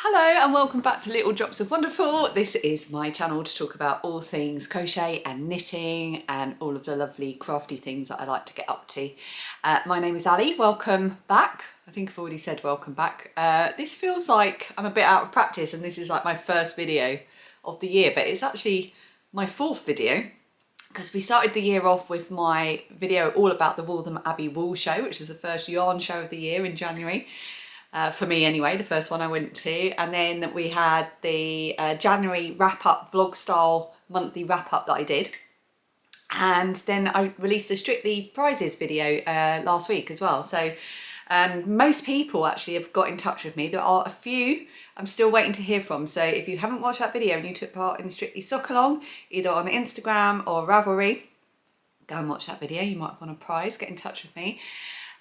Hello and welcome back to Little Drops of Wonderful. This is my channel to talk about all things crochet and knitting and all of the lovely crafty things that I like to get up to. My name is Ali, welcome back. I think I've already said welcome back. This feels like I'm a bit out of practice and this is like my first video of the year, but it's actually my fourth video because we started the year off with my video all about the Waltham Abbey Wool Show, which is the first yarn show of the year in January. For me anyway, the first one I went to. And then we had the January wrap-up, vlog style monthly wrap-up that I did. And then I released a Strictly Prizes video last week as well. So most people actually have got in touch with me. There are a few I'm still waiting to hear from. So if you haven't watched that video and you took part in Strictly Sock Along, either on Instagram or Ravelry, go and watch that video. You might have won a prize, get in touch with me.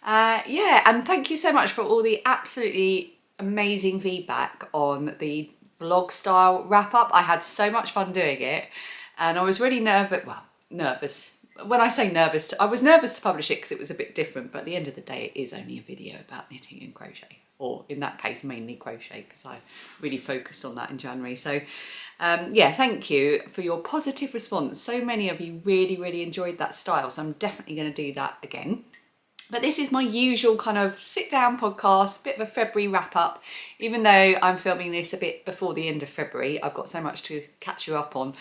Yeah, and thank you so much for all the absolutely amazing feedback on the vlog style wrap up. I had so much fun doing it and I was really nervous. When I say nervous, I was nervous to publish it because it was a bit different, but at the end of the day it is only a video about knitting and crochet, or in that case mainly crochet because I really focused on that in January. So yeah, thank you for your positive response. So many of you really enjoyed that style, so I'm definitely going to do that again. But this is my usual kind of sit down podcast, a bit of a February wrap up. Even though I'm filming this a bit before the end of February, I've got so much to catch you up on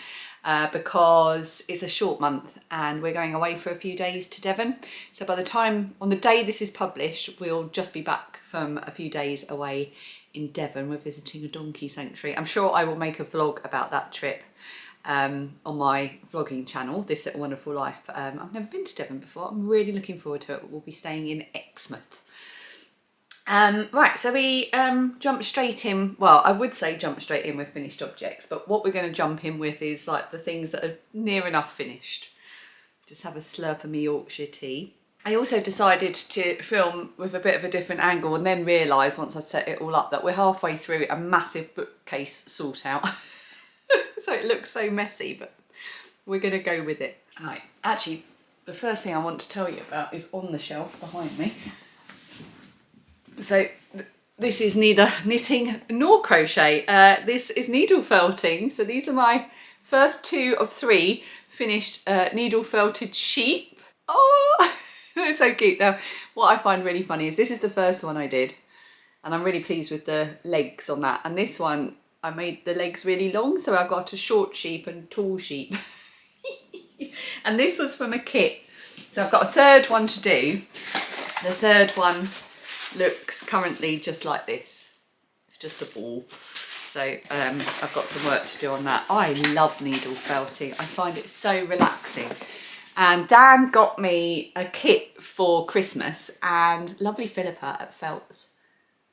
because it's a short month and we're going away for a few days to Devon. So by the time, on the day this is published, we'll just be back from a few days away in Devon. We're visiting a donkey sanctuary. I'm sure I will make a vlog about that trip on my vlogging channel, This Little Wonderful Life. I've never been to Devon before. I'm really looking forward to it. We'll be staying in Exmouth. Right, so we jump straight in. Well, I would say jump straight in with finished objects, but what we're going to jump in with is like the things that are near enough finished. Just have a slurp of me Yorkshire tea. I also decided to film with a bit of a different angle and then realised once I set it all up that we're halfway through a massive bookcase sort out. So it looks so messy, but we're going to go with it. Right, actually, the first thing I want to tell you about is on the shelf behind me. So this is neither knitting nor crochet. This is needle felting. So these are my first 2 of 3 finished needle felted sheep. Oh, they're so cute. Now, what I find really funny is this is the first one I did, and I'm really pleased with the legs on that. And this one, I made the legs really long, so I've got a short sheep and tall sheep. And this was from a kit. So I've got a third one to do. The third one looks currently just like this. It's just a ball. So I've got some work to do on that. I love needle felting. I find it so relaxing. And Dan got me a kit for Christmas, and lovely Philippa at Felts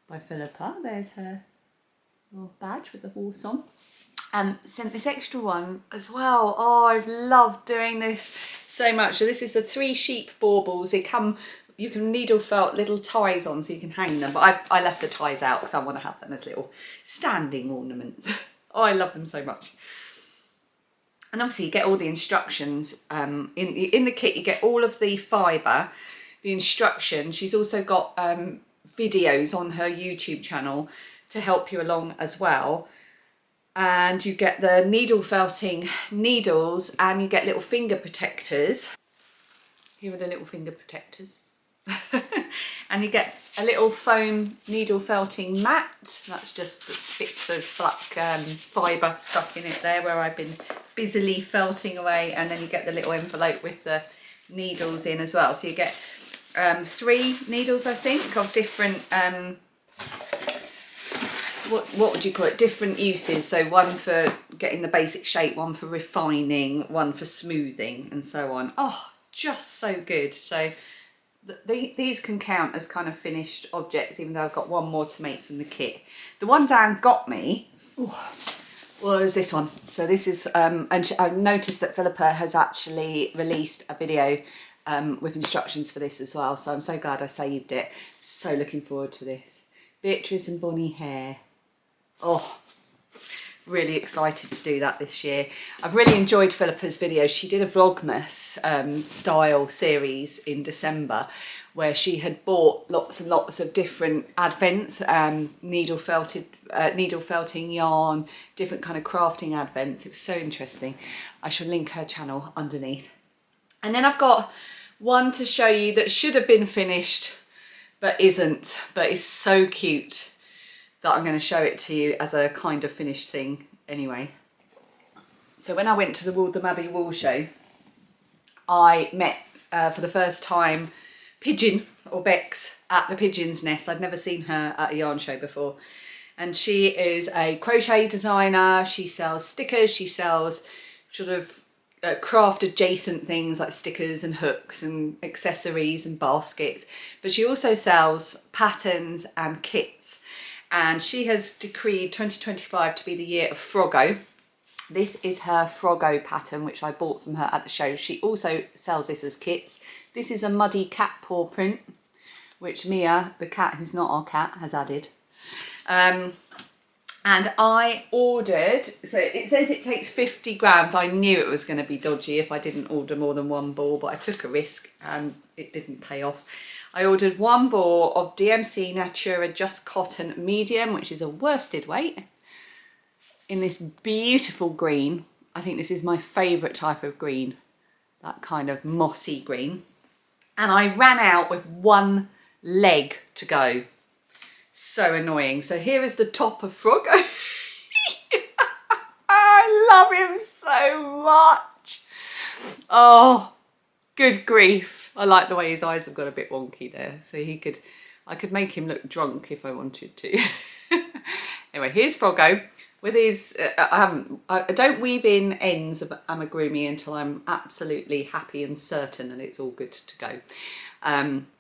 by Philippa, there's her little badge with the horse on, sent this extra one as well. Oh, I've loved doing this so much. So this is the 3 sheep baubles. They come, you can needle felt little ties on so you can hang them, but I left the ties out because I want to have them as little standing ornaments. Oh, I love them so much. And obviously you get all the instructions in the kit. You get all of the fibre, the instructions. She's also got videos on her YouTube channel to help you along as well. And you get the needle felting needles, and you get little finger protectors. Here are the little finger protectors. And you get a little foam needle felting mat. That's just bits of black fibre stuck in it there where I've been busily felting away. And then you get the little envelope with the needles in as well. So you get 3 needles, I think, of different what would you call it, different uses. So one for getting the basic shape, one for refining, one for smoothing, and so on. Oh, just so good. So these can count as kind of finished objects, even though I've got one more to make from the kit. The one Dan got me was this one. So this is and I've noticed that Philippa has actually released a video with instructions for this as well, so I'm so glad I saved it. So looking forward to this. Beatrice and Bonnie hair. Oh, really excited to do that this year. I've really enjoyed Philippa's videos. She did a Vlogmas style series in December where she had bought lots and lots of different advents, needle felting yarn, different kind of crafting advents. It was so interesting. I shall link her channel underneath. And then I've got one to show you that should have been finished but isn't, but is so cute that I'm going to show it to you as a kind of finished thing anyway. So when I went to the Waltham Abbey Wool Show, I met for the first time Pigeon, or Bex, at the Pigeon's Nest. I'd never seen her at a yarn show before. And she is a crochet designer. She sells stickers, she sells sort of craft adjacent things like stickers and hooks and accessories and baskets. But she also sells patterns and kits. And she has decreed 2025 to be the year of Froggo. This is her Froggo pattern, which I bought from her at the show. She also sells this as kits. This is a muddy cat paw print, which Mia, the cat who's not our cat, has added. And I ordered, so it says it takes 50 grams. I knew it was going to be dodgy if I didn't order more than one ball, but I took a risk and it didn't pay off. I ordered one ball of DMC Natura Just Cotton Medium, which is a worsted weight, in this beautiful green. I think this is my favourite type of green, that kind of mossy green. And I ran out with one leg to go. So annoying. So here is the top of Froggo. I love him so much. Oh, good grief. I like the way his eyes have got a bit wonky there. So I could make him look drunk if I wanted to. Anyway, here's Froggo with his, I don't weave in ends of amigurumi until I'm absolutely happy and certain that it's all good to go.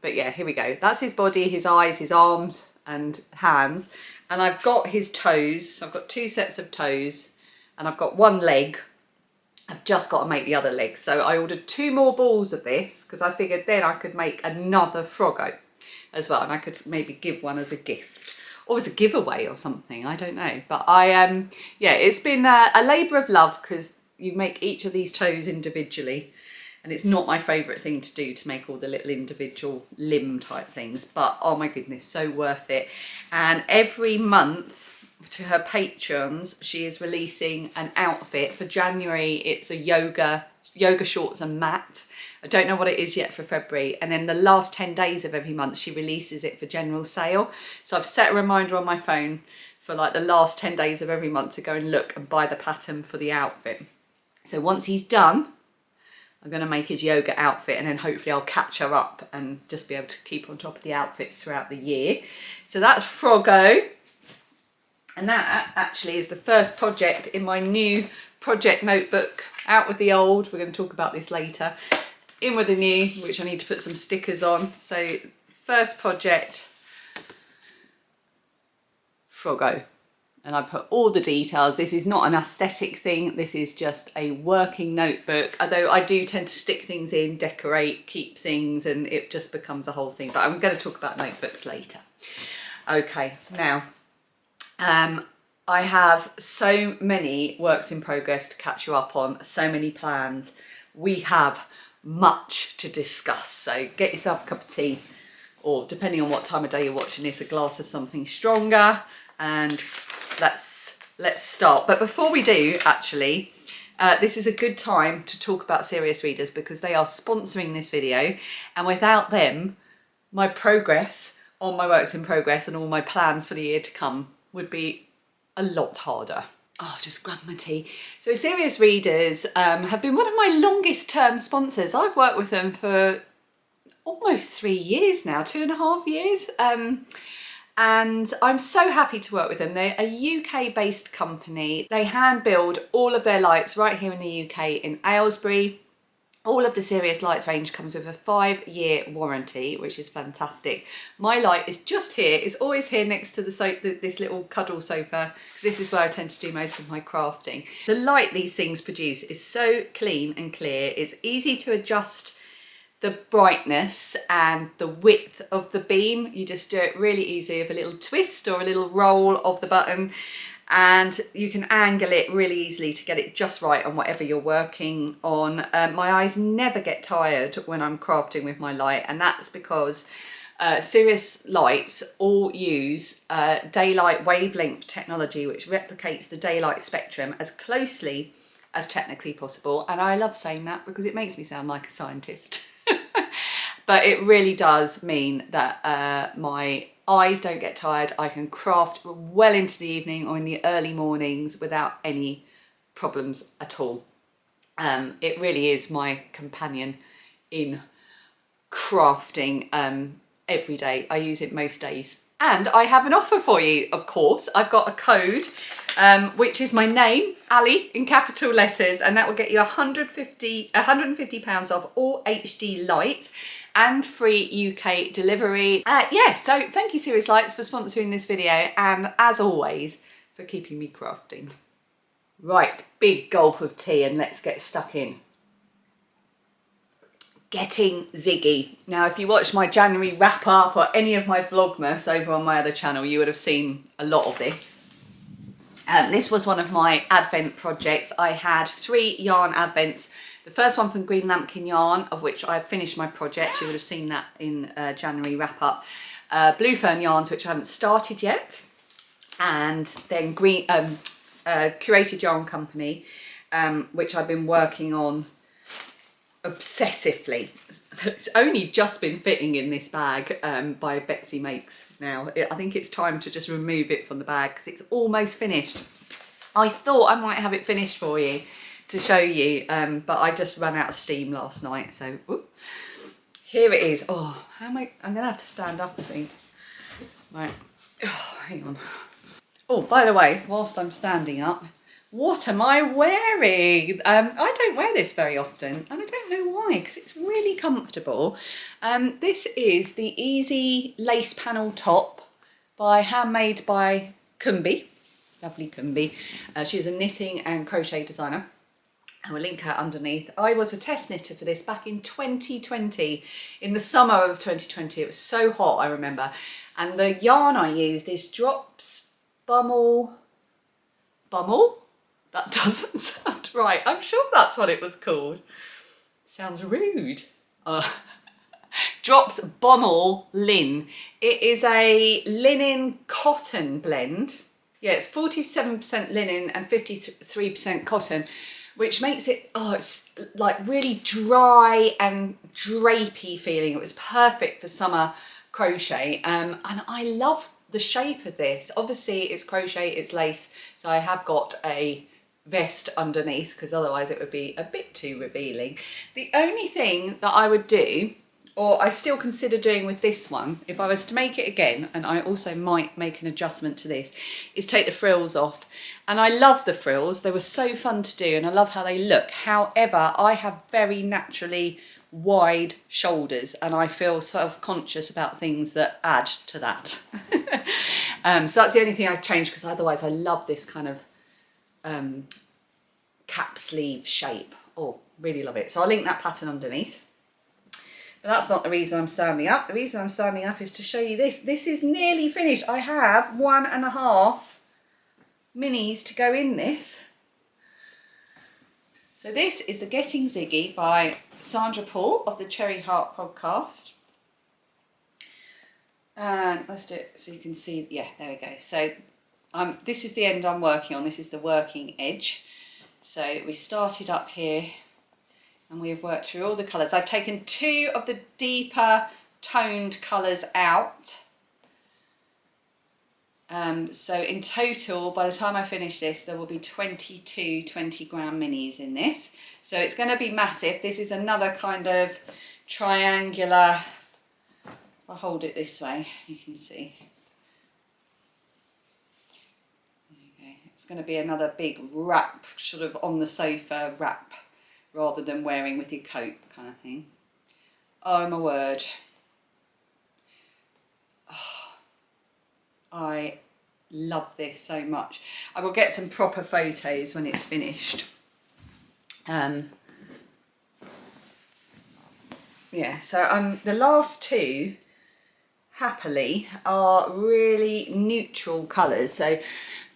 But yeah, here we go. That's his body, his eyes, his arms and hands. And I've got his toes. I've got two sets of toes and I've got one leg. I've just got to make the other leg. So I ordered 2 more balls of this because I figured then I could make another Froggo as well. And I could maybe give one as a gift. Or as a giveaway or something, I don't know. But yeah, it's been a labour of love because you make each of these toes individually. And it's not my favourite thing to do, to make all the little individual limb type things. But oh my goodness, so worth it. And every month to her patrons, she is releasing an outfit. For January, it's a yoga shorts and mat. I don't know what it is yet for February. And then the last 10 days of every month, she releases it for general sale. So I've set a reminder on my phone for like the last 10 days of every month to go and look and buy the pattern for the outfit. So once he's done, I'm going to make his yoga outfit and then hopefully I'll catch her up and just be able to keep on top of the outfits throughout the year. So that's Froggo. And that actually is the first project in my new project notebook. Out with the old, we're going to talk about this later. In with the new, which I need to put some stickers on. So first project, Froggo. And I put all the details. This is not an aesthetic thing. This is just a working notebook. Although I do tend to stick things in, decorate, keep things, and it just becomes a whole thing. But I'm going to talk about notebooks later. Okay, now, I have so many works in progress to catch you up on, so many plans. We have much to discuss, so get yourself a cup of tea, or depending on what time of day you're watching this, a glass of something stronger, and let's start. But before we do, actually, this is a good time to talk about Serious Readers because they are sponsoring this video, and without them, my progress on my works in progress and all my plans for the year to come would be a lot harder. Oh, just grab my tea. So Serious Readers have been one of my longest term sponsors. I've worked with them for almost 3 years now, 2.5 years. And I'm so happy to work with them. They're a UK based company. They hand build all of their lights right here in the UK in Aylesbury. All of the Serious Lights range comes with a 5-year warranty, which is fantastic. My light is just here. It's always here next to this little cuddle sofa, because this is where I tend to do most of my crafting. The light these things produce is so clean and clear. It's easy to adjust the brightness and the width of the beam. You just do it really easy with a little twist or a little roll of the button. and you can angle it really easily to get it just right on whatever you're working on. My eyes never get tired when I'm crafting with my light, and that's because Sirius lights all use daylight wavelength technology, which replicates the daylight spectrum as closely as technically possible. And I love saying that because it makes me sound like a scientist. But it really does mean that my eyes don't get tired. I can craft well into the evening or in the early mornings without any problems at all. It really is my companion in crafting every day. I use it most days. And I have an offer for you, of course. I've got a code, which is my name, Ali, in capital letters, and that will get you £150 off all HD light and free UK delivery. Yeah, so thank you Sirius Lights for sponsoring this video, and as always, for keeping me crafting. Right, big gulp of tea and let's get stuck in. Getting Ziggy. Now, if you watch my January wrap up or any of my Vlogmas over on my other channel, you would have seen a lot of this. This was one of my Advent projects. I had 3 yarn Advents. The first one from Green Lambkin Yarn, of which I finished my project. You would have seen that in January wrap up. Blue Fern Yarns, which I haven't started yet. And then Curated Yarn Company, which I've been working on obsessively. It's only just been fitting in this bag by Betsy Makes now. I think it's time to just remove it from the bag because it's almost finished. I thought I might have it finished for you to show you, but I just ran out of steam last night, so whoop. Here it is. Oh, I'm gonna have to stand up, I think. Right, oh, hang on. Oh, by the way, whilst I'm standing up, what am I wearing? I don't wear this very often, and I don't know why, because it's really comfortable. This is the Easy Lace Panel Top handmade by Kumbi, lovely Kumbi. She's a knitting and crochet designer. I will link her underneath. I was a test knitter for this back in 2020, in the summer of 2020. It was so hot, I remember. And the yarn I used is Drops Bummel? That doesn't sound right. I'm sure that's what it was called. Sounds rude. Drops Bummel Lin. It is a linen cotton blend. Yeah, it's 47% linen and 53% cotton, which makes it, it's like really dry and drapey feeling. It was perfect for summer crochet. And I love the shape of this. Obviously it's crochet, it's lace, so I have got a vest underneath because otherwise it would be a bit too revealing. The only thing that I would do, or I still consider doing with this one, if I was to make it again, and I also might make an adjustment to this, is take the frills off. And I love the frills, they were so fun to do and I love how they look. However, I have very naturally wide shoulders and I feel self-conscious about things that add to that. So that's the only thing I've changed, because otherwise I love this kind of cap sleeve shape. Oh, really love it. So I'll link that pattern underneath. But that's not the reason I'm standing up. The reason I'm standing up is to show you this. This is nearly finished. I have 1.5 minis to go in this. So this is the Getting Ziggy by Sandra Paul of the Cherry Heart podcast. And let's do it so you can see. Yeah, there we go. So this is the end I'm working on. This is the working edge. So we started up here and we have worked through all the colours. I've taken 2 of the deeper toned colours out. So in total, by the time I finish this, there will be 22 20-gram minis in this. So it's going to be massive. This is another kind of triangular. If I hold it this way, you can see. There you go. It's going to be another big wrap, sort of on the sofa wrap, rather than wearing with your coat kind of thing. Oh my word. I love this so much. I will get some proper photos when it's finished. Yeah, so the last 2, happily, are really neutral colours. So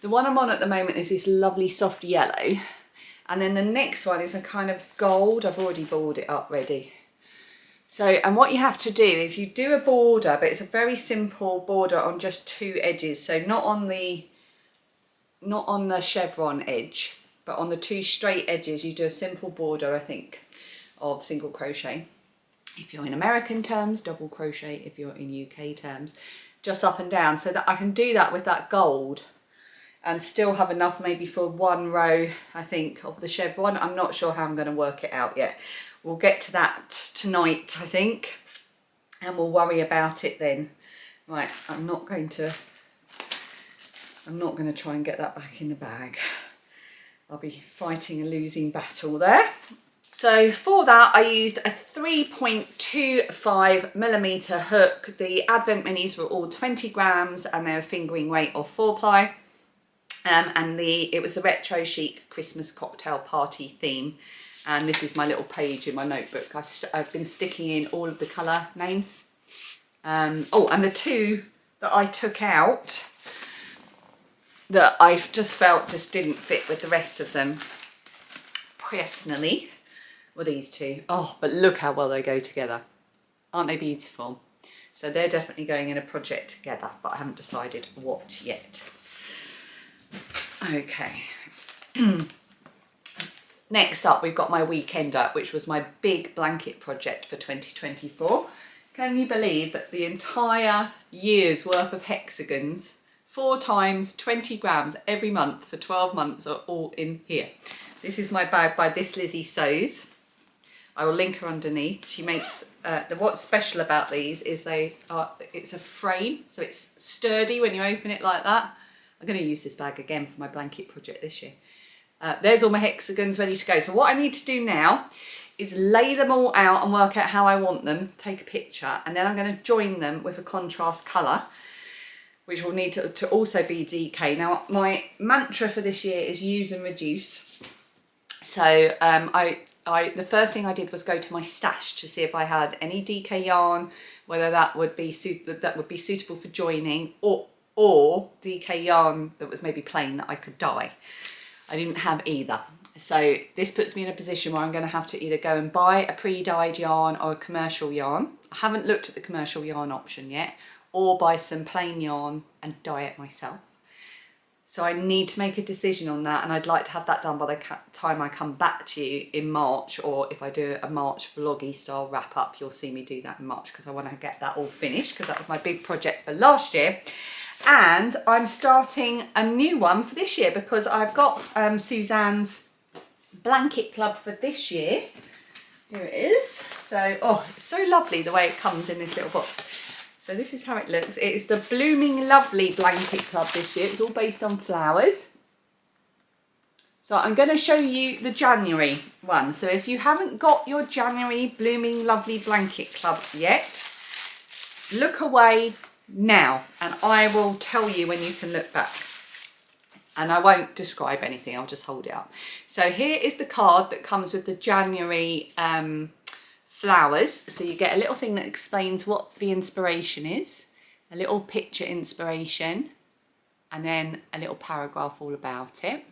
The one I'm on at the moment is this lovely soft yellow. And then the next one is a kind of gold. I've already balled it up ready. So, and what you have to do is you do a border, but it's a very simple border on just 2 edges. So not on the chevron edge, but on the 2 straight edges, you do a simple border, I think, of single crochet. If you're in American terms, double crochet. If you're in UK terms, just up and down, so that I can do that with that gold and still have enough maybe for 1 row, I think, of the chevron. I'm not sure how I'm going to work it out yet. We'll get to that tonight, I think, and we'll worry about it then. Right, I'm not going to try and get that back in the bag. I'll be fighting a losing battle there. So for that, I used a 3.25mm hook. The Advent minis were all 20 grams and they're a fingering weight of 4-ply. And it was the retro chic Christmas cocktail party theme. And this is my little page in my notebook. I've been sticking in all of the colour names. Oh, and the 2 that I took out that I just felt just didn't fit with the rest of them personally were these 2. Oh, but look how well they go together. Aren't they beautiful? So they're definitely going in a project together, but I haven't decided what yet. Okay. Next up, we've got my weekender, which was my big blanket project for 2024. Can you believe that the entire year's worth of hexagons, 4 times 20 grams every month for 12 months, are all in here? This is my bag by This Lizzie Sews. I will link her underneath. She makes, what's special about these is it's a frame, so it's sturdy when you open it like that. I'm going to use this bag again for my blanket project this year. There's all my hexagons ready to go. So what I need to do now is lay them all out and work out how I want them, take a picture, and then I'm going to join them with a contrast colour, which will need to also be DK. Now, my mantra for this year is use and reduce. So the first thing I did was go to my stash to see if I had any DK yarn, whether that would be suitable for joining, or DK yarn that was maybe plain that I could dye. I didn't have either. So this puts me in a position where I'm going to have to either go and buy a pre-dyed yarn or a commercial yarn. I haven't looked at the commercial yarn option yet, or buy some plain yarn and dye it myself. So I need to make a decision on that, and I'd like to have that done by the time I come back to you in March, or if I do a March vloggy style wrap up, you'll see me do that in March, because I want to get that all finished, because that was my big project for last year. And I'm starting a new one for this year, because I've got Suzanne's blanket club for this year. Here it is. So, oh, it's so lovely the way it comes in this little box. So this is how it looks. It is the Blooming Lovely blanket club this year. It's all based on flowers. So I'm going to show you the January one. So if you haven't got your January Blooming Lovely blanket club yet, look away now and I will tell you when you can look back. And I won't describe anything, I'll just hold it up. So here is the card that comes with the January flowers. So you get a little thing that explains what the inspiration is, a little picture inspiration, and then a little paragraph all about it.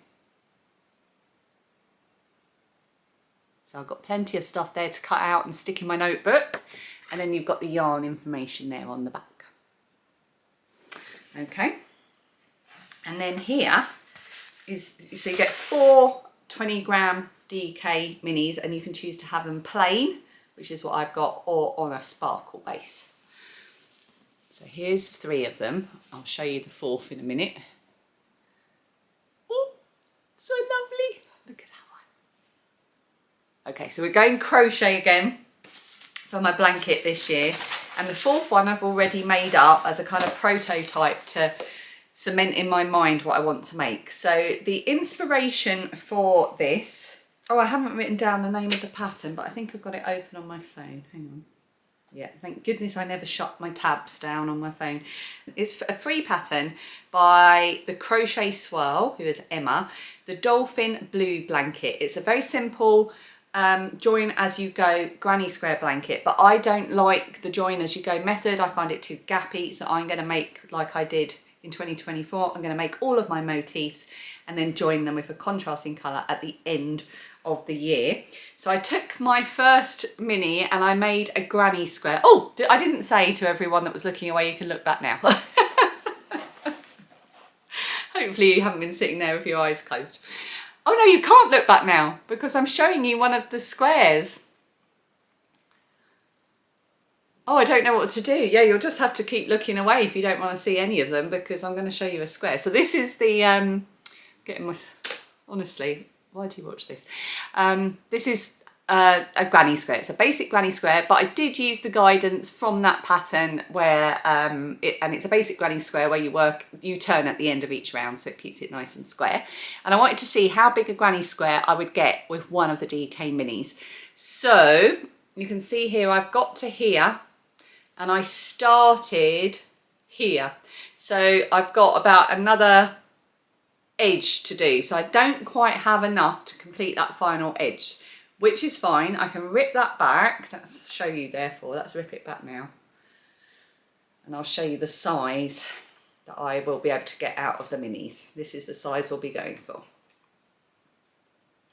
So I've got plenty of stuff there to cut out and stick in my notebook. And then you've got the yarn information there on the back. Okay. And then here is, so you get 4 20-gram DK minis, and you can choose to have them plain, which is what I've got, or on a sparkle base. So here's 3 of them. I'll show you the 4th in a minute. Oh, so lovely. Look at that one. Okay, so we're going crochet again for my blanket this year. And the 4th one I've already made up as a kind of prototype to cement in my mind what I want to make. So the inspiration for this, oh, I haven't written down the name of the pattern, but I think I've got it open on my phone. Hang on. Yeah, thank goodness I never shut my tabs down on my phone. It's a free pattern by the Crochet Swirl, who is Emma, the Dolphin Blue Blanket. It's a very simple join as you go granny square blanket, but I don't like the join as you go method. I find it too gappy, so I'm going to make like I did in 2024. I'm going to make all of my motifs and then join them with a contrasting colour at the end of the year. So I took my first mini and I made a granny square. Oh, I didn't say to everyone that was looking away, you can look back now. Hopefully you haven't been sitting there with your eyes closed. Oh no, you can't look back now because I'm showing you one of the squares. Oh, I don't know what to do. Yeah, you'll just have to keep looking away if you don't want to see any of them, because I'm going to show you a square. So this is the, honestly, why do you watch this? This is a granny square. It's a basic granny square, but I did use the guidance from that pattern where, and it's a basic granny square where you turn at the end of each round, so it keeps it nice and square. And I wanted to see how big a granny square I would get with one of the DK minis. So you can see here, I've got to here and I started here. So I've got about another edge to do. So I don't quite have enough to complete that final edge, which is fine. I can rip that back. Let's show you therefore. Let's rip it back now. And I'll show you the size that I will be able to get out of the minis. This is the size we'll be going for.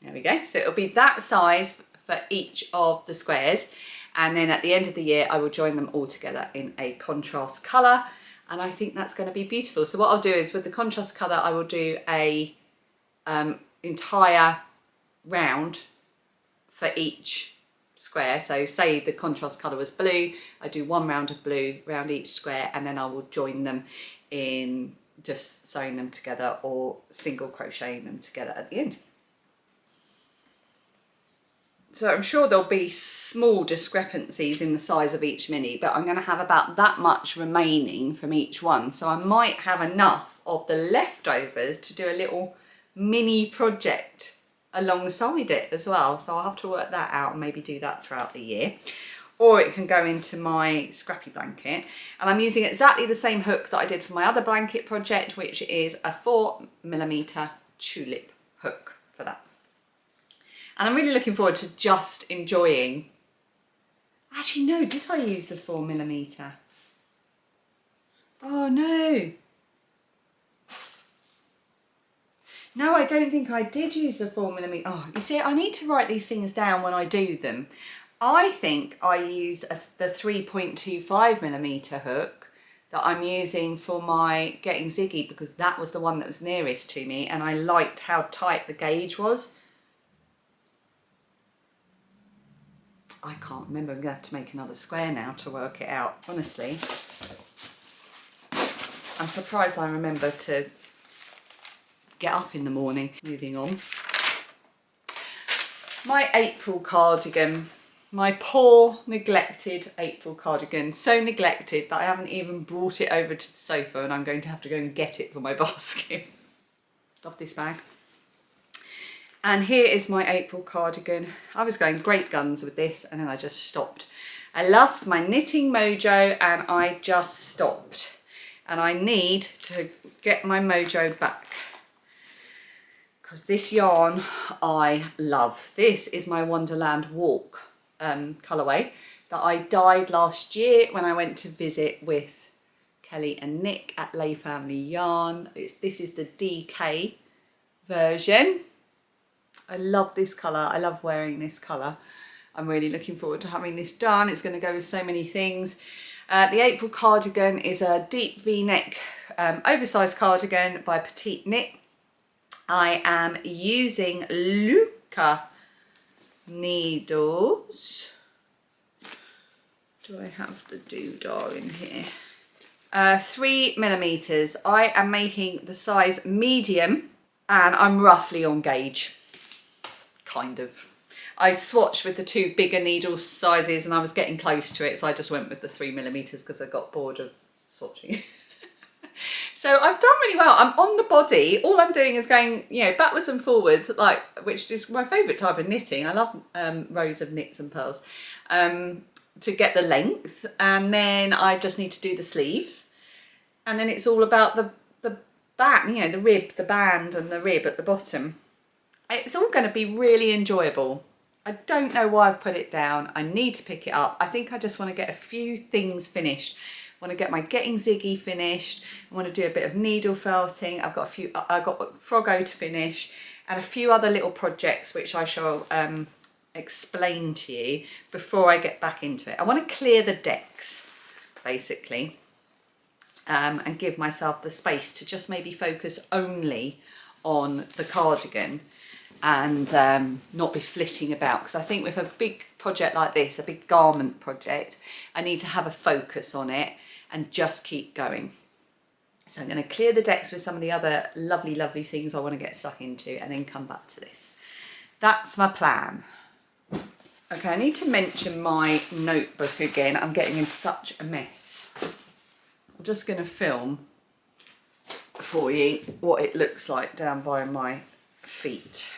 There we go. So it'll be that size for each of the squares. And then at the end of the year, I will join them all together in a contrast colour. And I think that's going to be beautiful. So what I'll do is with the contrast colour, I will do a entire round for each square. So say the contrast colour was blue, I do one round of blue around each square, and then I will join them in just sewing them together or single crocheting them together at the end. So I'm sure there'll be small discrepancies in the size of each mini, but I'm going to have about that much remaining from each one. So I might have enough of the leftovers to do a little mini project alongside it as well. So I'll have to work that out and maybe do that throughout the year. Or it can go into my scrappy blanket. And I'm using exactly the same hook that I did for my other blanket project, which is a 4mm tulip hook for that. And I'm really looking forward to just enjoying. Actually, no, did I use the 4mm? Oh no. No, I don't think I did use the 4mm. Oh, you see, I need to write these things down when I do them. I think I used the 3.25mm hook that I'm using for my Getting Ziggy, because that was the one that was nearest to me and I liked how tight the gauge was. I can't remember. I'm going to have to make another square now to work it out. Honestly, I'm surprised I remember to get up in the morning. Moving on. My April cardigan. My poor neglected April cardigan. So neglected that I haven't even brought it over to the sofa, and I'm going to have to go and get it for my basket. Love this bag. And here is my April cardigan. I was going great guns with this and then I just stopped. I lost my knitting mojo and I just stopped. And I need to get my mojo back, because this yarn I love. This is my Wonderland Walk colourway that I dyed last year when I went to visit with Kelly and Nick at Lay Family Yarn. This is the DK version. I love this colour. I love wearing this colour. I'm really looking forward to having this done. It's going to go with so many things. The April cardigan is a deep V-neck oversized cardigan by Petite Knit. I am using Luca needles. Do I have the doodah in here? 3mm. I am making the size medium and I'm roughly on gauge. Kind of. I swatched with the two bigger needle sizes and I was getting close to it, so I just went with the 3mm because I got bored of swatching. So I've done really well. I'm on the body. All I'm doing is going, you know, backwards and forwards, like, which is my favourite type of knitting. I love rows of knits and purls to get the length, and then I just need to do the sleeves, and then it's all about the back, you know, the rib, the band and the rib at the bottom. It's all going to be really enjoyable. I don't know why I've put it down. I need to pick it up. I think I just want to get a few things finished I want to get my Getting Ziggy finished. I want to do a bit of needle felting. I've got Froggo to finish and a few other little projects which I shall explain to you before I get back into it. I want to clear the decks basically and give myself the space to just maybe focus only on the cardigan and not be flitting about, because I think with a big project like this, a big garment project, I need to have a focus on it and just keep going. So I'm going to clear the decks with some of the other lovely things I want to get stuck into and then come back to this. That's my plan. Okay, I need to mention my notebook again. I'm getting in such a mess. I'm just going to film for you what it looks like down by my feet,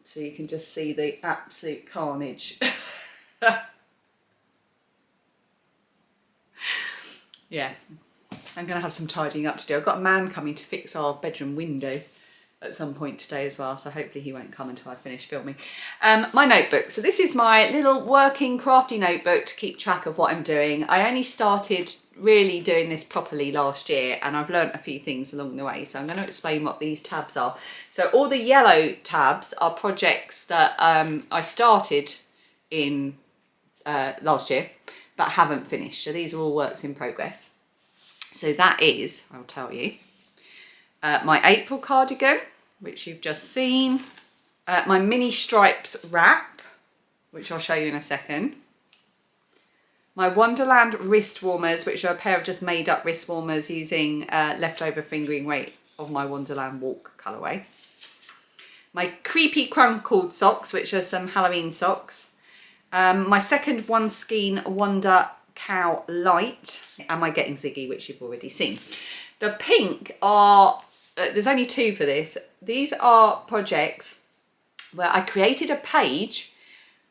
so you can just see the absolute carnage. Yeah, I'm going to have some tidying up to do. I've got a man coming to fix our bedroom window at some point today as well, so hopefully he won't come until I finish filming. My notebook. So this is my little working crafty notebook to keep track of what I'm doing. I only started really doing this properly last year and I've learnt a few things along the way, so I'm going to explain what these tabs are. So all the yellow tabs are projects that I started in last year but haven't finished, so these are all works in progress. So that is, I'll tell you, my April cardigan, which you've just seen, my mini stripes wrap, which I'll show you in a second, my Wonderland wrist warmers, which are a pair of just made up wrist warmers using leftover fingering weight of my Wonderland Walk colourway, my creepy crunkled socks, which are some Halloween socks, my second One Skein Wonder Cow Light, and my Getting Ziggy, which you've already seen. The pink are, there's only two for this. These are projects where I created a page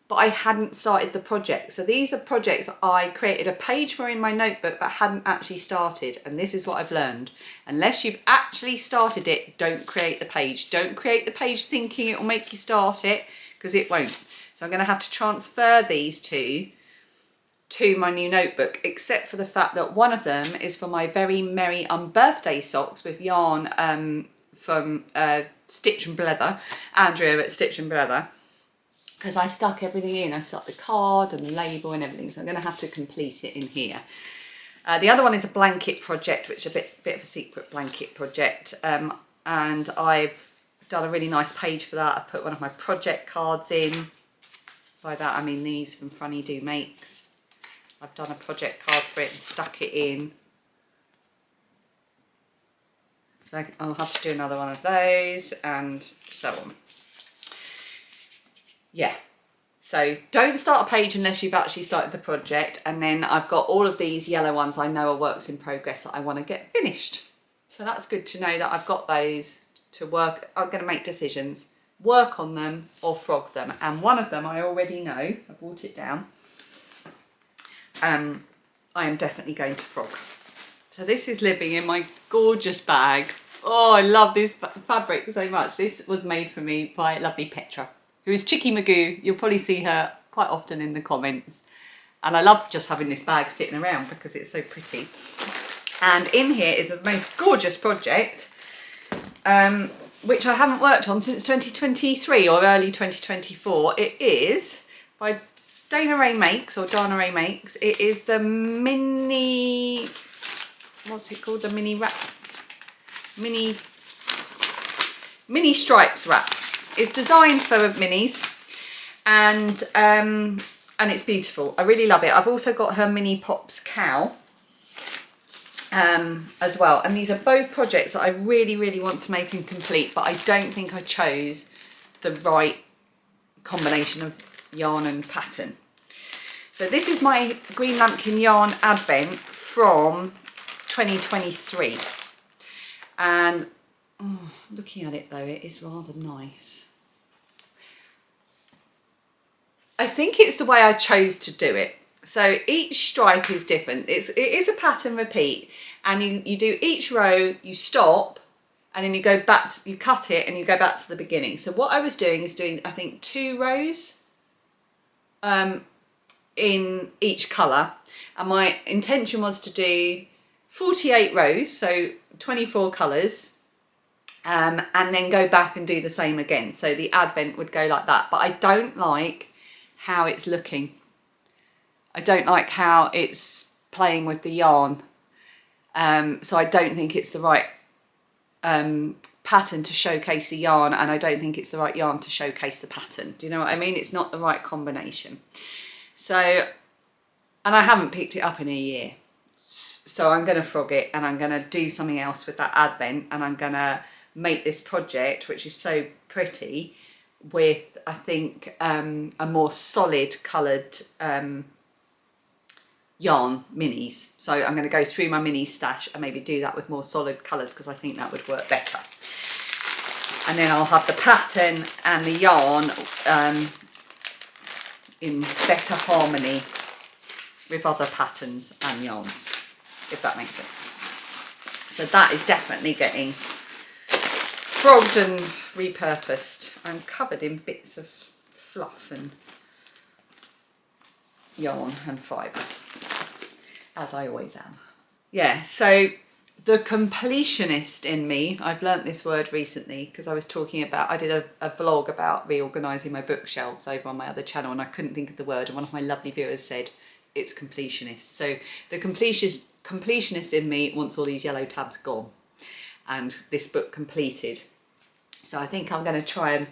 but I hadn't started the project. So these are projects I created a page for in my notebook but hadn't actually started, and this is what I've learned. Unless you've actually started it, don't create the page. Don't create the page thinking it will make you start it, because it won't. So I'm going to have to transfer these two to my new notebook, except for the fact that one of them is for my very merry unbirthday socks with yarn from Stitch and Blether, Andrea at Stitch and Blether, because I stuck everything in. I stuck the card and the label and everything, so I'm going to have to complete it in here. The other one is a blanket project, which is a bit of a secret blanket project, and I've done a really nice page for that. I've put one of my project cards in. By that I mean these from Funny Do Makes. I've done a project card for it and stuck it in. So I'll have to do another one of those and so on. Yeah, so don't start a page unless you've actually started the project. And then I've got all of these yellow ones I know are works in progress that I want to get finished. So that's good to know that I've got those to work. I'm going to make decisions, work on them or frog them. And one of them I already know, I brought it down. I am definitely going to frog. So this is living in my gorgeous bag. Oh, I love this fabric so much. This was made for me by lovely Petra, who is Chicky Magoo. You'll probably see her quite often in the comments. And I love just having this bag sitting around because it's so pretty. And in here is the most gorgeous project, which I haven't worked on since 2023 or early 2024. It is by Dana Ray Makes, or Dana Ray Makes. It is the mini, what's it called? The mini wrap, mini stripes wrap. It's designed for minis, and it's beautiful. I really love it. I've also got her Mini Pops cow as well, and these are both projects that I really want to make and complete, but I don't think I chose the right combination of yarn and pattern. So this is my Green Lampkin Yarn Advent from 2023, and looking at it though, it is rather nice. I think it's the way I chose to do it. So each stripe is different. It is a pattern repeat, and you do each row, you stop, and then you go back, you cut it and you go back to the beginning. So what I was doing is doing, I think, 2 rows in each colour, and my intention was to do 48 rows, so 24 colours, and then go back and do the same again. So the advent would go like that, but I don't like how it's looking. I don't like how it's playing with the yarn. So I don't think it's the right pattern to showcase the yarn, and I don't think it's the right yarn to showcase the pattern. Do you know what I mean? It's not the right combination. So, and I haven't picked it up in a year. So I'm going to frog it, and I'm going to do something else with that advent, and I'm going to make this project, which is so pretty, with, I think, a more solid coloured yarn minis. So I'm going to go through my mini stash and maybe do that with more solid colours, because I think that would work better. And then I'll have the pattern and the yarn in better harmony with other patterns and yarns, if that makes sense. So that is definitely getting frogged and repurposed. I'm covered in bits of fluff and yarn and fibre, as I always am. Yeah, so the completionist in me, I've learnt this word recently because I was talking about, I did a vlog about reorganising my bookshelves over on my other channel, and I couldn't think of the word, and one of my lovely viewers said it's completionist. So the completionist in me wants all these yellow tabs gone and this book completed. So I think I'm going to try and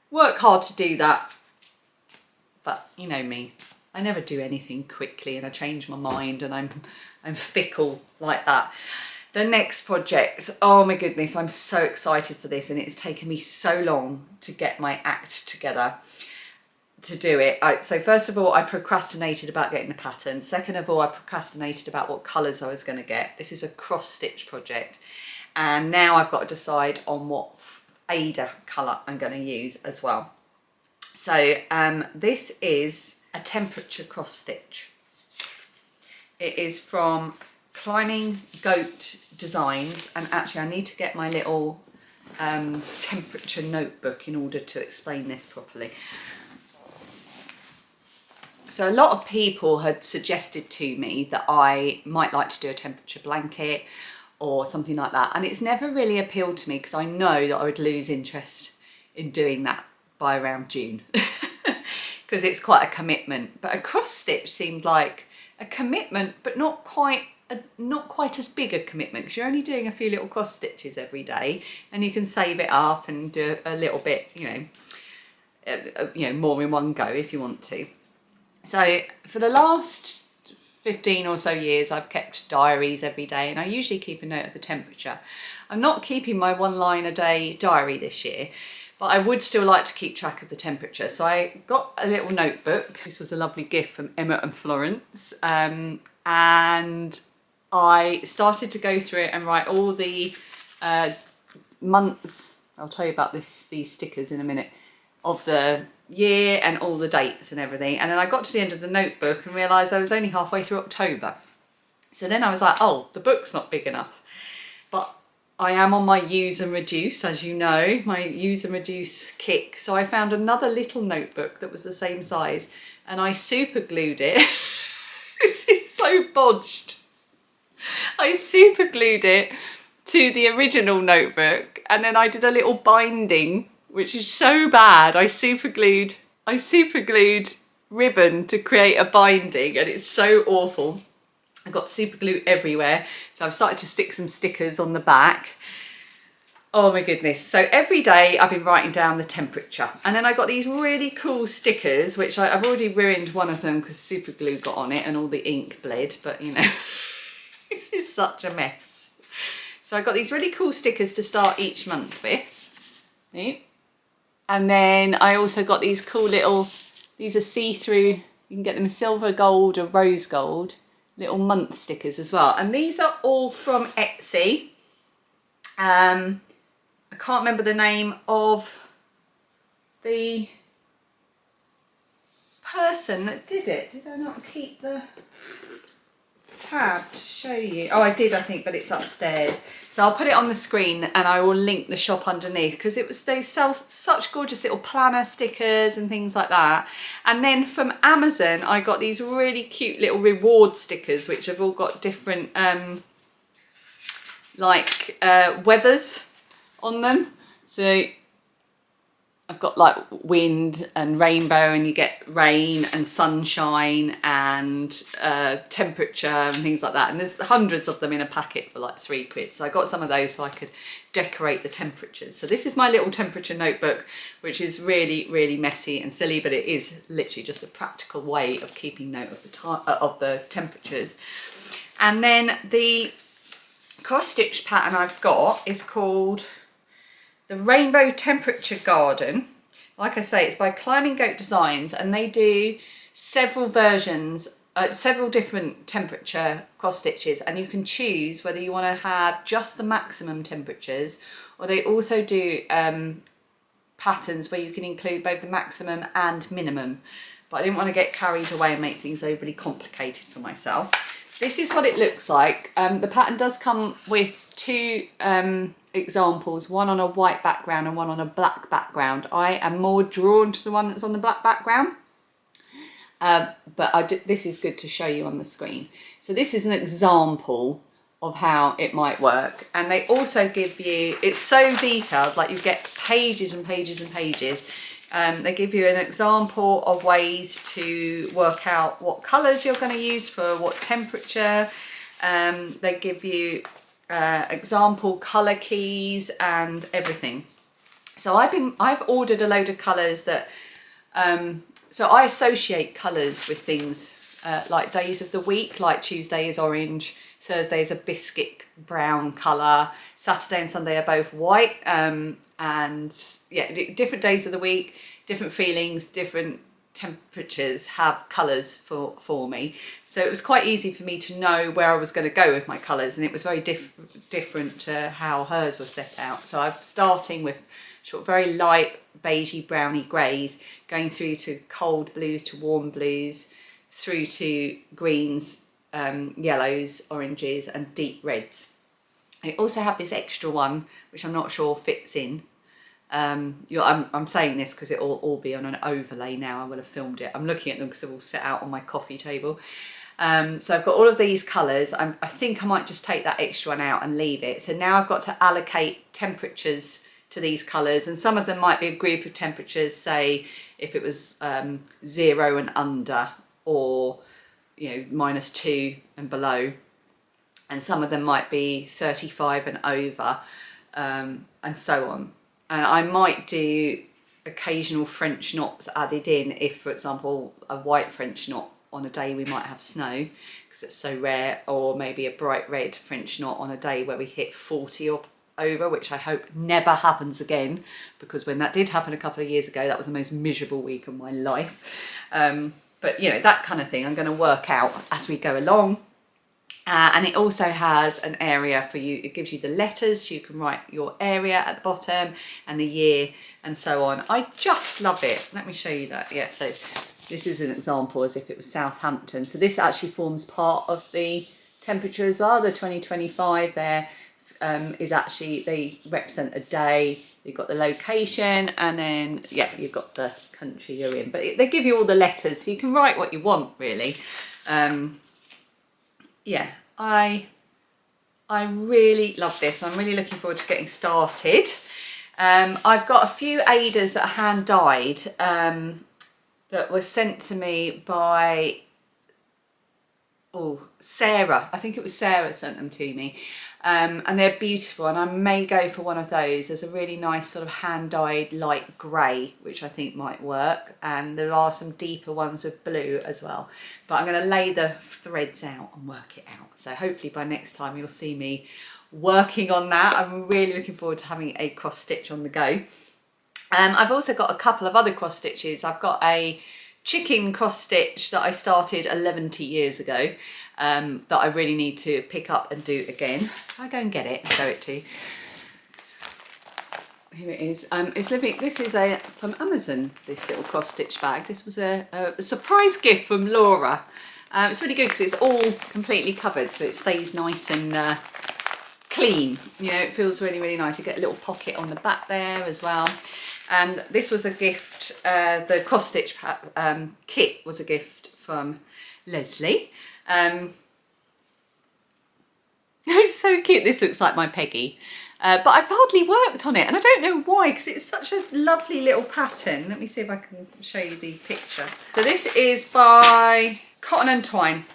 work hard to do that, but you know me, I never do anything quickly, and I change my mind, and I'm fickle like that. The next project, oh my goodness, I'm so excited for this, and it's taken me so long to get my act together to do it. So first of all, I procrastinated about getting the pattern. Second of all, I procrastinated about what colours I was going to get. This is a cross stitch project, and now I've got to decide on what Ada colour I'm going to use as well. So this is a temperature cross stitch. It is from Climbing Goat Designs, and actually I need to get my little temperature notebook in order to explain this properly. So a lot of people had suggested to me that I might like to do a temperature blanket or something like that, and it's never really appealed to me because I know that I would lose interest in doing that by around June because it's quite a commitment. But a cross stitch seemed like a commitment, but not quite as big a commitment, because you're only doing a few little cross stitches every day, and you can save it up and do a little bit, you know, more in one go if you want to. So for the last 15 or so years, I've kept diaries every day, and I usually keep a note of the temperature. I'm not keeping my 1 line a day diary this year, but I would still like to keep track of the temperature. So I got a little notebook. This was a lovely gift from Emma and Florence, and I started to go through it and write all the months, I'll tell you about these stickers in a minute, of the year and all the dates and everything. And then I got to the end of the notebook and realised I was only halfway through October. So then I was like, oh, the book's not big enough. But I am on my use and reduce, as you know, my use and reduce kick. So I found another little notebook that was the same size, and I super glued it. This is so bodged. I super glued it to the original notebook, and then I did a little binding, which is so bad. I super glued ribbon to create a binding, and it's so awful. I got super glue everywhere, so I've started to stick some stickers on the back. Oh my goodness. So every day I've been writing down the temperature, and then I got these really cool stickers, which I've already ruined one of them because super glue got on it and all the ink bled, but you know, this is such a mess. So I got these really cool stickers to start each month with. And then I also got these cool little, these are see-through, you can get them silver gold or rose gold, little month stickers as well. And these are all from Etsy. I can't remember the name of the person that did it. Did I not keep the... tab to show you. Oh, I did, I think, but it's upstairs. So I'll put it on the screen and I will link the shop underneath, because they sell such gorgeous little planner stickers and things like that. And then from Amazon, I got these really cute little reward stickers, which have all got different weathers on them. So I've got like wind and rainbow, and you get rain and sunshine and temperature and things like that. And there's hundreds of them in a packet for like £3. So I got some of those so I could decorate the temperatures. So this is my little temperature notebook, which is really, really messy and silly, but it is literally just a practical way of keeping note of the time of the temperatures. And then the cross stitch pattern I've got is called the Rainbow Temperature Garden. Like I say, it's by Climbing Goat Designs, and they do several versions, several different temperature cross stitches, and you can choose whether you want to have just the maximum temperatures, or they also do patterns where you can include both the maximum and minimum. But I didn't want to get carried away and make things overly complicated for myself. This is what it looks like. The pattern does come with two examples, one on a white background and one on a black background. I am more drawn to the one that's on the black background, but this is good to show you on the screen. So this is an example of how it might work, and they also give you, it's so detailed, like you get pages and pages and pages. They give you an example of ways to work out what colours you're going to use for what temperature. They give you example colour keys and everything. So I've ordered a load of colours that, so I associate colours with things like days of the week, like Tuesday is orange, Thursday is a biscuit brown colour, Saturday and Sunday are both white, and yeah, different days of the week, different feelings, different temperatures have colours for me. So it was quite easy for me to know where I was going to go with my colours, and it was very different to how hers was set out. So I'm starting with very light beigey browny greys, going through to cold blues to warm blues, through to greens, yellows, oranges and deep reds. I also have this extra one which I'm not sure fits in. I'm saying this because it'll all be on an overlay now. I will have filmed it. I'm looking at them because they're all set out on my coffee table. So I've got all of these colours. I think I might just take that extra one out and leave it. So now I've got to allocate temperatures to these colours, and some of them might be a group of temperatures, say if it was 0 and under, or -2 and below, and some of them might be 35 and over, and so on. And I might do occasional French knots added in if, for example, a white French knot on a day we might have snow because it's so rare, or maybe a bright red French knot on a day where we hit 40 or over, which I hope never happens again, because when that did happen a couple of years ago, that was the most miserable week of my life. But that kind of thing I'm going to work out as we go along. And it also has an area for you. It gives you the letters, so you can write your area at the bottom and the year and so on. I just love it. Let me show you that. Yeah, so this is an example as if it was Southampton. So this actually forms part of the temperature as well. The 2025 there is actually, they represent a day. You've got the location, and then yeah, you've got the country you're in. But they give you all the letters, so you can write what you want really. Yeah, I really love this. I'm really looking forward to getting started. I've got a few Adas that are hand dyed that were sent to me by Sarah. I think it was Sarah sent them to me. And they're beautiful, and I may go for one of those. There's a really nice sort of hand-dyed light grey, which I think might work, and there are some deeper ones with blue as well. But I'm going to lay the threads out and work it out. So hopefully by next time you'll see me working on that. I'm really looking forward to having a cross stitch on the go. I've also got a couple of other cross stitches. I've got a chicken cross stitch that I started 11 years ago, that I really need to pick up and do again. I'll go and get it and show it to you. Here it is. This is from Amazon, this little cross stitch bag. This was a surprise gift from Laura. It's really good because it's all completely covered, so it stays nice and clean. You know, it feels really, really nice. You get a little pocket on the back there as well. And this was a gift, the cross stitch kit was a gift from Leslie. It's so cute. This looks like my Peggy. But I've hardly worked on it, and I don't know why, because it's such a lovely little pattern. Let me see if I can show you the picture. So this is by Cotton and Twine.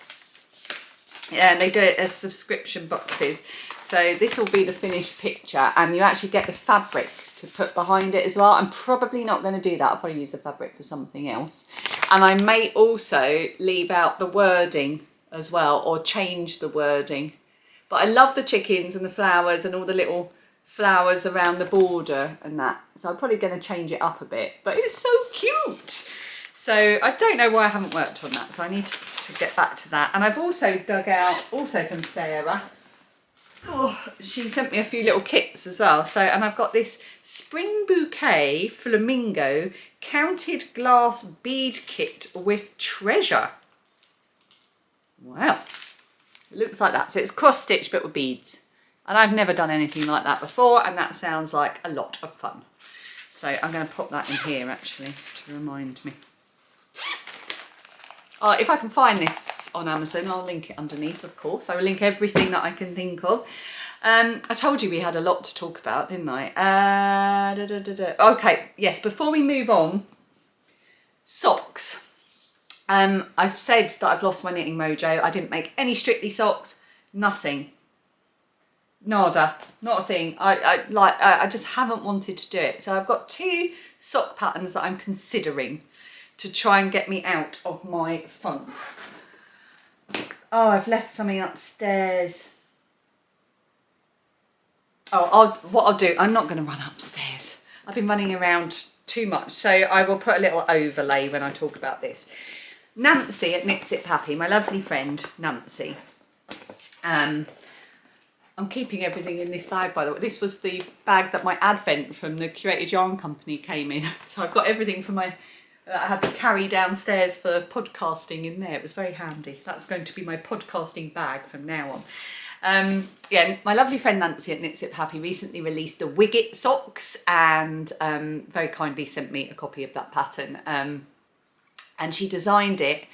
Yeah, and they do it as subscription boxes. So this will be the finished picture, and you actually get the fabric to put behind it as well. I'm probably not going to do that. I'll probably use the fabric for something else. And I may also leave out the wording as well, or change the wording. But I love the chickens and the flowers and all the little flowers around the border and that. So I'm probably going to change it up a bit. But it's so cute. So I don't know why I haven't worked on that. So I need to get back to that. And I've also dug out, also from Sarah. Oh, she sent me a few little kits as well. So, and I've got this Spring Bouquet Flamingo Counted Glass Bead Kit with Treasure. Wow. It looks like that. So it's cross stitched but with beads. And I've never done anything like that before, and that sounds like a lot of fun. So I'm going to pop that in here actually to remind me. If I can find this on Amazon, I'll link it underneath, of course. I will link everything that I can think of. I told you we had a lot to talk about, didn't I? Okay, yes, before we move on, socks. I've said that I've lost my knitting mojo. I didn't make any Strictly socks, nothing. Nada, not a thing. I just haven't wanted to do it. So I've got 2 sock patterns that I'm considering to try and get me out of my funk. Oh, I've left something upstairs. Oh, what I'll do, I'm not going to run upstairs. I've been running around too much, so I will put a little overlay when I talk about this. Nancy at Knits It Happy, my lovely friend Nancy. I'm keeping everything in this bag, by the way. This was the bag that my advent from the Curated Yarn Company came in. So I've got everything from I had to carry downstairs for podcasting in there. It was very handy. That's going to be my podcasting bag from now on. Yeah, my lovely friend Nancy at Knits It Happy recently released the Wigget socks, and very kindly sent me a copy of that pattern. And she designed it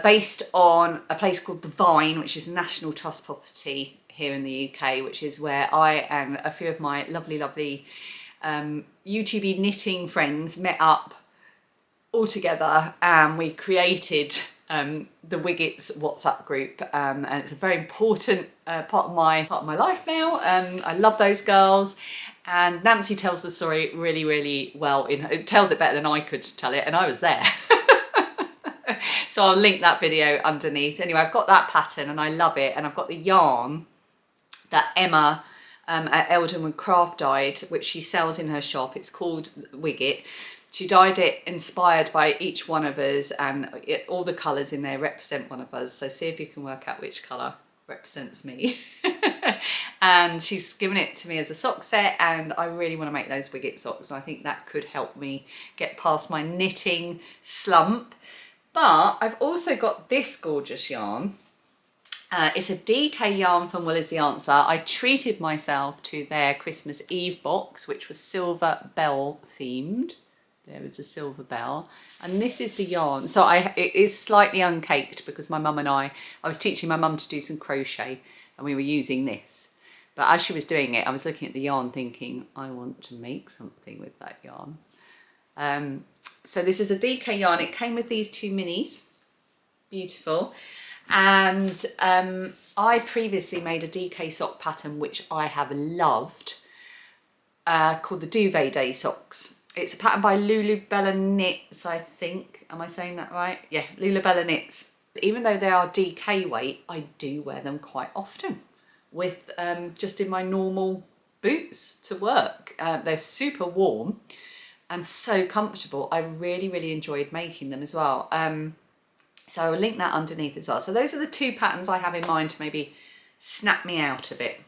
based on a place called The Vine, which is a National Trust property here in the UK, which is where I and a few of my lovely YouTube knitting friends met up all together, and we created the Wiggets WhatsApp group, and it's a very important part of my life now. I love those girls, and Nancy tells the story really, really well. It tells it better than I could tell it, and I was there. So I'll link that video underneath. Anyway, I've got that pattern and I love it, and I've got the yarn that Emma at Eldenwood Craft dyed, which she sells in her shop. It's called Wigget. She dyed it inspired by each one of us, and all the colours in there represent one of us. So see if you can work out which colour represents me. And she's given it to me as a sock set, and I really want to make those Wigget socks, and I think that could help me get past my knitting slump. But I've also got this gorgeous yarn. It's a DK yarn from Will Is The Answer. I treated myself to their Christmas Eve box, which was silver bell themed. There is a silver bell, and this is the yarn. So it is slightly uncaked because my mum and I was teaching my mum to do some crochet, and we were using this. But as she was doing it, I was looking at the yarn thinking, I want to make something with that yarn. So this is a DK yarn. It came with these 2 minis, beautiful. And I previously made a DK sock pattern, which I have loved, called the Duvet Day socks. It's a pattern by Lulubella Knits, I think. Am I saying that right? Yeah, Lulubella Knits. Even though they are DK weight, I do wear them quite often with just in my normal boots to work. They're super warm and so comfortable. I really, really enjoyed making them as well. So I'll link that underneath as well. So those are the 2 patterns I have in mind to maybe snap me out of it.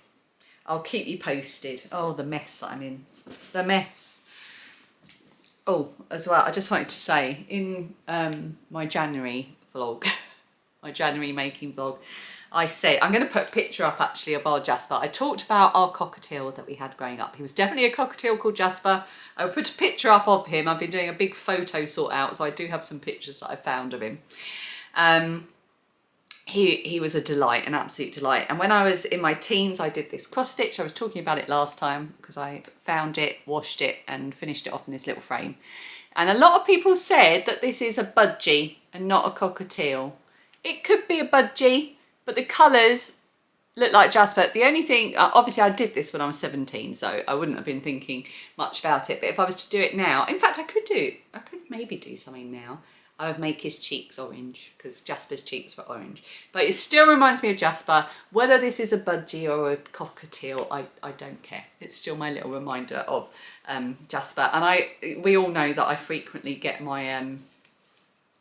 I'll keep you posted. Oh, the mess that I'm in. The mess. Oh, as well, I just wanted to say, in my January vlog, my January making vlog, I said, I'm going to put a picture up actually of our Jasper. I talked about our cockatiel that we had growing up. He was definitely a cockatiel called Jasper. I will put a picture up of him. I've been doing a big photo sort out, so I do have some pictures that I found of him. He was a delight, an absolute delight. And when I was in my teens, I did this cross stitch. I was talking about it last time because I found it, washed it and finished it off in this little frame. And a lot of people said that this is a budgie and not a cockatiel. It could be a budgie, but the colours look like Jasper. The only thing, obviously I did this when I was 17, so I wouldn't have been thinking much about it. But if I was to do it now, in fact I could maybe do something now. I would make his cheeks orange because Jasper's cheeks were orange. But it still reminds me of Jasper. Whether this is a budgie or a cockatiel, I don't care. It's still my little reminder of Jasper. And we all know that I frequently get my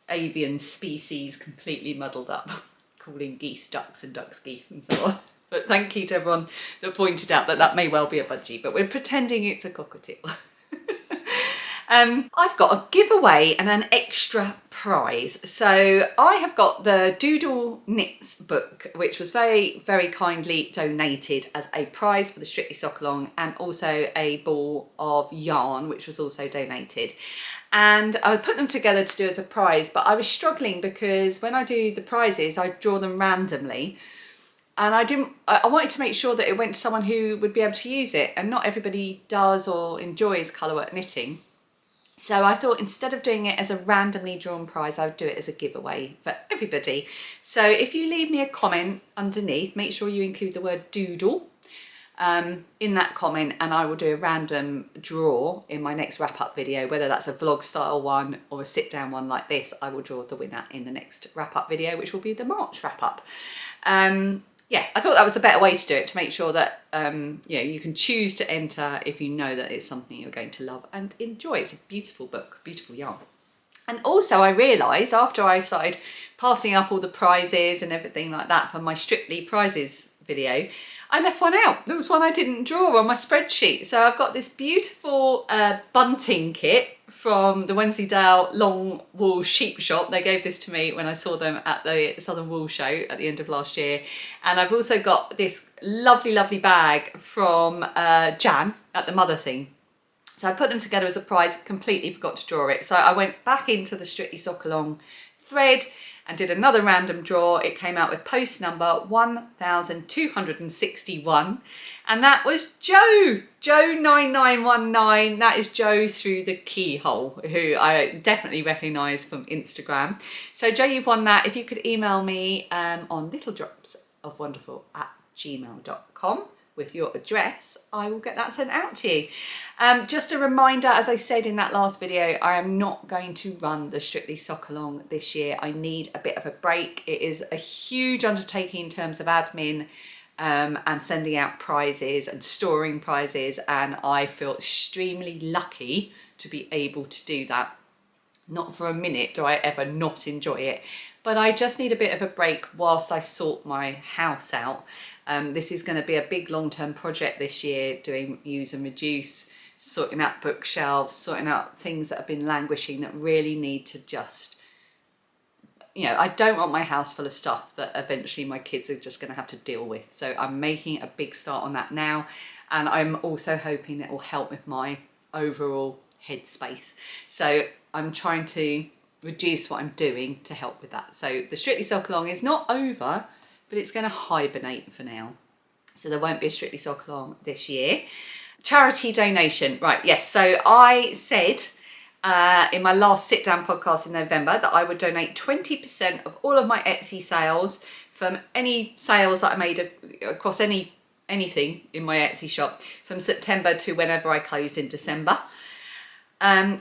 avian species completely muddled up, calling geese ducks and ducks geese and so on. But thank you to everyone that pointed out that that may well be a budgie, but we're pretending it's a cockatiel. I've got a giveaway and an extra prize. So I have got the Doodle Knits book, which was very, very kindly donated as a prize for the Strictly Sock Along, and also a ball of yarn, which was also donated. And I would put them together to do as a prize, but I was struggling because when I do the prizes, I draw them randomly. And I wanted to make sure that it went to someone who would be able to use it, and not everybody does or enjoys colourwork knitting. So I thought instead of doing it as a randomly drawn prize, I would do it as a giveaway for everybody. So if you leave me a comment underneath, make sure you include the word doodle in that comment, and I will do a random draw in my next wrap-up video, whether that's a vlog style one or a sit-down one like this. I will draw the winner in the next wrap-up video, which will be the March wrap-up. Yeah, I thought that was a better way to do it, to make sure that you can choose to enter if you know that it's something you're going to love and enjoy. It's a beautiful book, beautiful yarn. And also I realised after I started passing up all the prizes and everything like that for my Strictly Prizes video, I left one out. There was one I didn't draw on my spreadsheet. So I've got this beautiful bunting kit from the Wensleydale Long Wool Sheep Shop. They gave this to me when I saw them at the Southern Wool Show at the end of last year. And I've also got this lovely, lovely bag from Jan at the Mother Thing. So I put them together as a prize, completely forgot to draw it. So I went back into the Strictly Sock Along thread and did another random draw. It came out with post number 1261, and that was Joe 9919. That is Joe through the keyhole, who I definitely recognise from Instagram. So Joe, you've won that. If you could email me on littledropsofwonderful@gmail.com with your address, I will get that sent out to you. Just a reminder, as I said in that last video, I am not going to run the Strictly Sock Along this year. I need a bit of a break. It is a huge undertaking in terms of admin and sending out prizes and storing prizes, and I feel extremely lucky to be able to do that. Not for a minute do I ever not enjoy it, but I just need a bit of a break whilst I sort my house out. This is going to be a big long-term project this year, doing use and reduce, sorting out bookshelves, sorting out things that have been languishing that really need to just, I don't want my house full of stuff that eventually my kids are just going to have to deal with. So I'm making a big start on that now, and I'm also hoping that will help with my overall headspace. So I'm trying to reduce what I'm doing to help with that. So the Strictly Sock Along is not over, but it's going to hibernate for now. So there won't be a Strictly Sock Along this year. Charity donation, right, yes. So I said in my last sit down podcast in November that I would donate 20% of all of my Etsy sales from any sales that I made across anything in my Etsy shop from September to whenever I closed in December.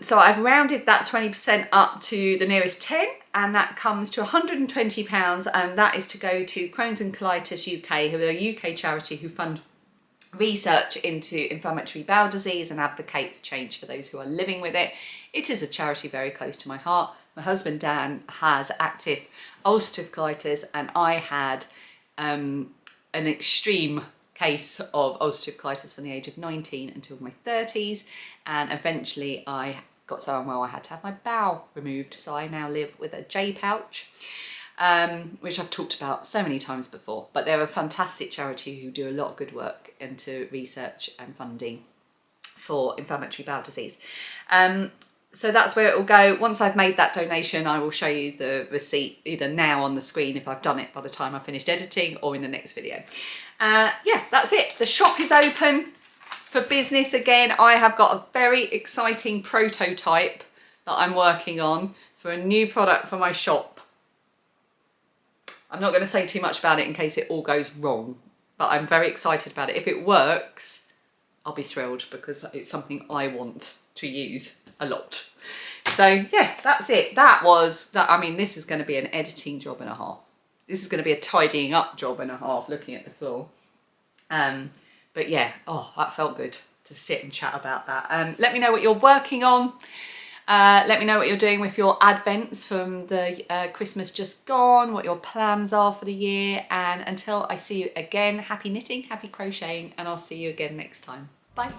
So I've rounded that 20% up to the nearest 10, and that comes to £120, and that is to go to Crohn's and Colitis UK, who are a UK charity who fund research into inflammatory bowel disease and advocate for change for those who are living with it. It is a charity very close to my heart. My husband Dan has active ulcerative colitis, and I had an extreme case of ulcerative colitis from the age of 19 until my 30s, and eventually I got so unwell I had to have my bowel removed, so I now live with a J pouch. which I've talked about so many times before, but they're a fantastic charity who do a lot of good work into research and funding for inflammatory bowel disease. So that's where it will go. Once I've made that donation, I will show you the receipt either now on the screen if I've done it by the time I finished editing, or in the next video. Yeah, that's it. The shop is open for business again. I have got a very exciting prototype that I'm working on for a new product for my shop. I'm not going to say too much about it in case it all goes wrong, but I'm very excited about it. If it works, I'll be thrilled because it's something I want to use a lot. So yeah, that's it. That was that. I mean, this is going to be an editing job and a half. This is going to be a tidying up job and a half, looking at the floor. But yeah, oh, that felt good to sit and chat about that. Let me know what you're working on. Let me know what you're doing with your advents from the Christmas just gone, what your plans are for the year. And until I see you again, happy knitting, happy crocheting, and I'll see you again next time. Bye.